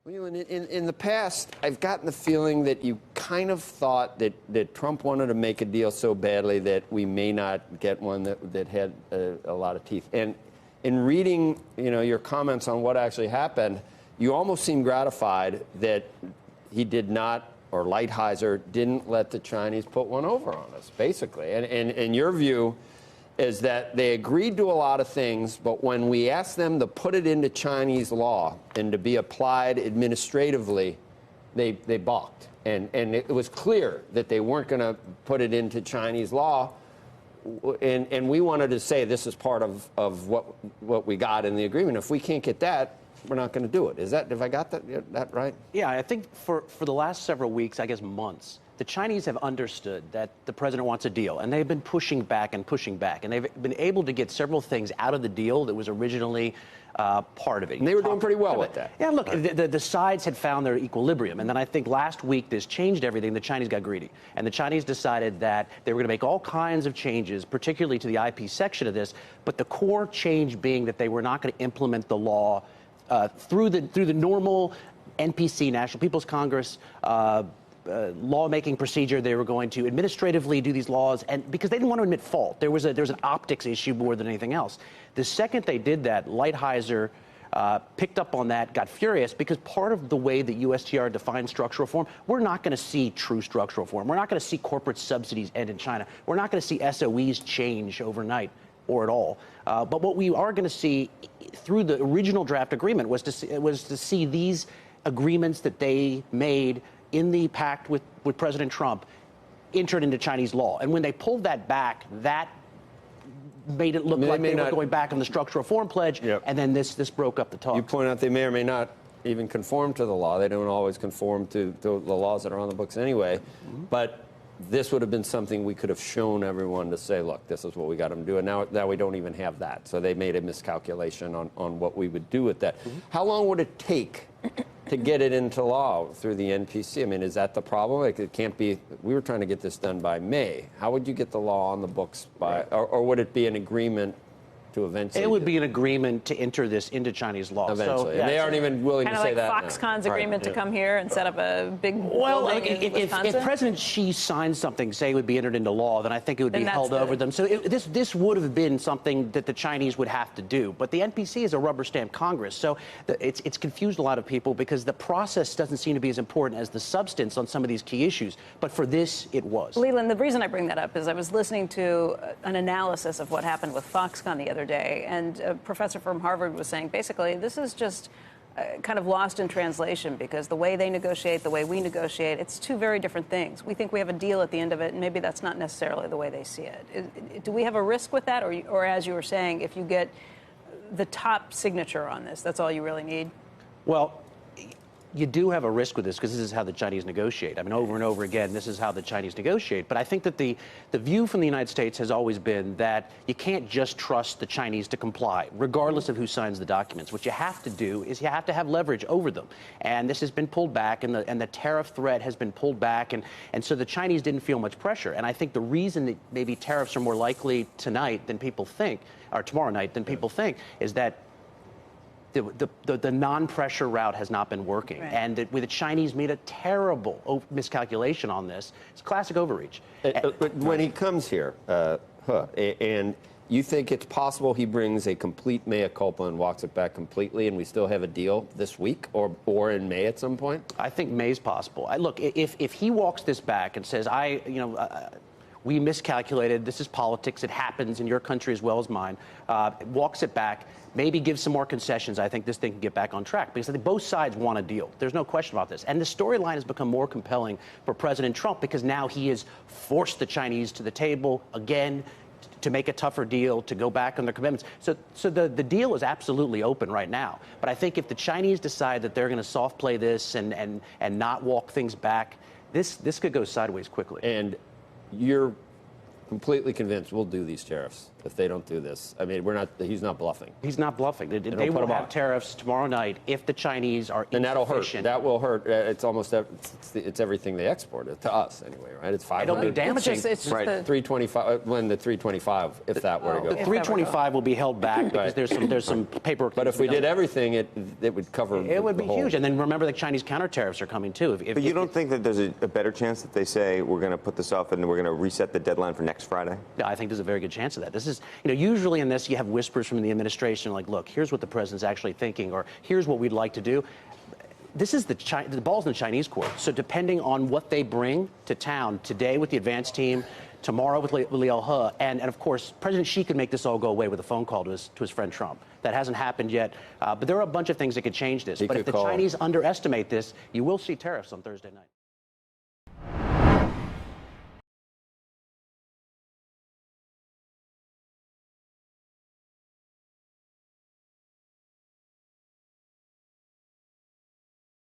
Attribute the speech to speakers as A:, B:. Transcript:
A: Leland, in the past, I've gotten the feeling that you kind of thought that Trump wanted to make a deal so badly that we may not get one that had a lot of teeth. And in reading, your comments on what actually happened, you almost seem gratified that he did not, or Lighthizer didn't let the Chinese put one over on us, basically. And your view is that they agreed to a lot of things, but when we asked them to put it into Chinese law and to be applied administratively, they balked. And it was clear that they weren't going to put it into Chinese law. And we wanted to say this is part of what we got in the agreement. If we can't get that, we're not going to do it. Have I got that right?
B: Yeah, I think for the last several weeks, I guess months, the Chinese have understood that the president wants a deal, and they've been pushing back, and they've been able to get several things out of the deal that was originally part of it.
A: And they were doing pretty well with that.
B: Yeah, look, the sides had found their equilibrium, and then I think last week this changed everything. The Chinese got greedy, and the Chinese decided that they were going to make all kinds of changes, particularly to the IP section of this, but the core change being that they were not going to implement the law through the normal NPC, National People's Congress, lawmaking procedure. They were going to administratively do these laws, and because they didn't want to admit fault, there was an optics issue more than anything else. The second they did that, Lighthizer picked up on that, got furious, because part of the way that USTR defines structural reform, we're not going to see true structural reform. We're not going to see corporate subsidies end in China. We're not going to see SOEs change overnight or at all. But what we are going to see through the original draft agreement was to see these agreements that they made in the pact with President Trump entered into Chinese law. And when they pulled that back, that made it look like they were going back on the structural reform pledge, and then this broke up the talks.
A: You point out they may or may not even conform to the law. They don't always conform to the laws that are on the books anyway. But this would have been something we could have shown everyone to say, look, this is what we got them to do. And now we don't even have that. So they made a miscalculation on what we would do with that. How long would it take to get it into law through the NPC? I mean, is that the problem? Like, it can't be. We were trying to get this done by May. How would you get the law on the books by, or would it be an agreement to eventually?
B: It would be an agreement to enter this into Chinese law.
A: Eventually. So, and they aren't even willing to say that.
C: Kind of like Foxconn's agreement to come here and set up a big building in Wisconsin?
B: If President Xi signed something, say it would be entered into law, then I think it would be held over them. So this would have been something that the Chinese would have to do. But the NPC is a rubber stamp Congress. So it's confused a lot of people because the process doesn't seem to be as important as the substance on some of these key issues. But for this, it was.
C: Leland, the reason I bring that up is I was listening to an analysis of what happened with Foxconn the other day, and a professor from Harvard was saying basically this is just kind of lost in translation because the way they negotiate, the way we negotiate, it's two very different things. We think we have a deal at the end of it, and maybe that's not necessarily the way they see it. Do we have a risk with that, or as you were saying, if you get the top signature on this, that's all you really need?
B: Well, you do have a risk with this because this is how the Chinese negotiate. I mean, over and over again, this is how the Chinese negotiate. But I think that the view from the United States has always been that you can't just trust the Chinese to comply, regardless of who signs the documents. What you have to do is you have to have leverage over them. And this has been pulled back, and the tariff threat has been pulled back. And so the Chinese didn't feel much pressure. And I think the reason that maybe tariffs are more likely tonight than people think, or tomorrow night than people think, is that the non-pressure route has not been working, and the Chinese made a terrible miscalculation on this. It's classic overreach.
A: But when he comes here, and you think it's possible he brings a complete mea culpa and walks it back completely, and we still have a deal this week or in May at some point?
B: I think May's possible. Look, if he walks this back and says, we miscalculated, this is politics, it happens in your country as well as mine, walks it back, maybe gives some more concessions, I think this thing can get back on track, because I think both sides want a deal. There's no question about this. And the storyline has become more compelling for President Trump because now he has forced the Chinese to the table again to make a tougher deal, to go back on their commitments. So the deal is absolutely open right now. But I think if the Chinese decide that they're going to soft play this and not walk things back, this could go sideways quickly.
A: And you're completely convinced we'll do these tariffs if they don't do this. I mean, he's not bluffing.
B: He's not bluffing. They
A: put
B: will
A: them
B: have
A: on.
B: tariffs tomorrow night if the Chinese are
A: And that'll hurt.
B: insufficient.
A: That will hurt. It's almost it's everything they export to us anyway, right? It's 500.
B: It'll be damaging.
C: It's just
A: Right.
C: the-
A: 325. When the 325, if that were to go.
B: The 325 will be held back because
A: Right.
B: there's some paperwork.
A: But if we did everything, it would cover.
B: it would
A: the
B: be
A: whole.
B: huge. And then remember, the Chinese counter tariffs are coming too.
D: But you don't think that there's a better chance that they say we're going to put this off and we're going to reset the deadline for next Friday?
B: Yeah, I think there's a very good chance of that. This is, usually in this you have whispers from the administration like, look, here's what the president's actually thinking, or here's what we'd like to do. This is the ball's in the Chinese court. So depending on what they bring to town today with the advance team, tomorrow with Liu He, and of course, President Xi could make this all go away with a phone call to his friend Trump. That hasn't happened yet, but there are a bunch of things that could change this. But if the Chinese underestimate this, you will see tariffs on Thursday night.